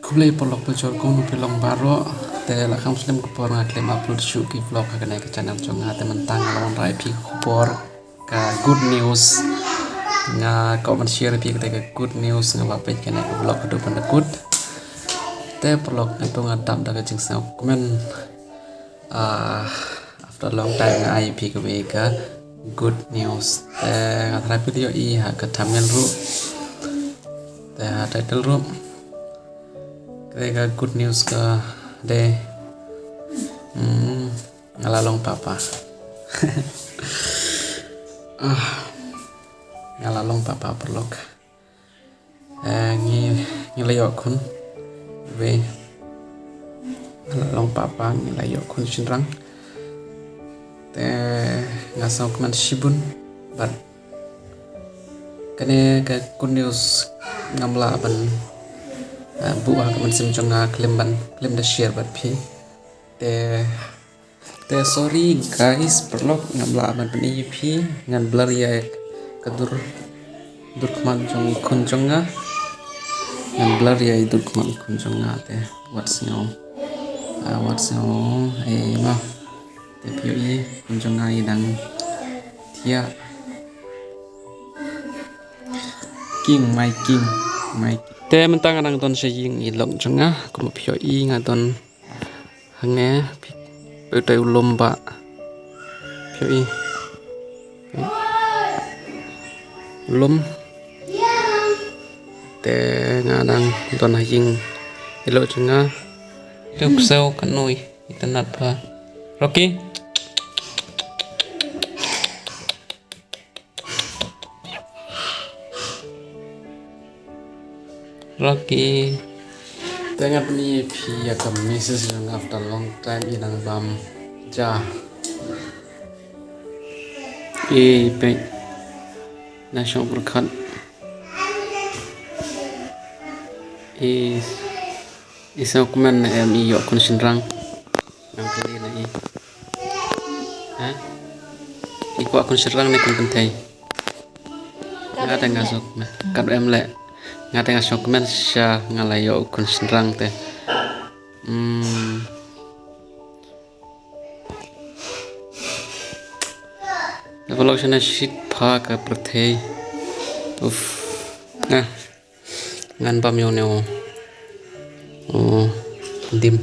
Kulai pelok bocor kau pelong baro te lakam film kupor ngaklem upload shoot ki vlog kagane ke channel jonga te mentang lawan rai pi kupor ka good news nga kau man share pi ke good news nga bape kene vlog do panda good te pelok itu ngadap daga jing sa komen after long time nga ai pi ke ka good news te ngatra video I ha ka thumbnail ru te ha title ru Kaya good news ka de ngalalong papa ngalalong papa perlok ngilayok kun we ngalalong papa ngilayok kun sinrang te ngasong man shibun but kane ka good news ngamla ban buah kaman sim jonga klim da share bat phi te sorry guys perlok ngamla man bani phi ngan blur ya kadur durkman jong kun jonga ngan blur ya durkman kun jonga te what's now ma te phi kun jonga idang thia king te mentang anang don saying ilong jonga kuma phi ngadon hange pe te lomba phi lom te ngadang don haying ilo jonga tuk sau kanoi itanat pa Rocky tengah ni pia ke message yang after long time inang bam ja pe na shong berkat isau kuman mi yok kun sinrang nang tadi na iko kun sinrang ne kun pentai ngata ngasok kad le ngata ngasok men sha ngalayo kun sinrang te Vlog sana shit pha ka prathei ngan pam yo dim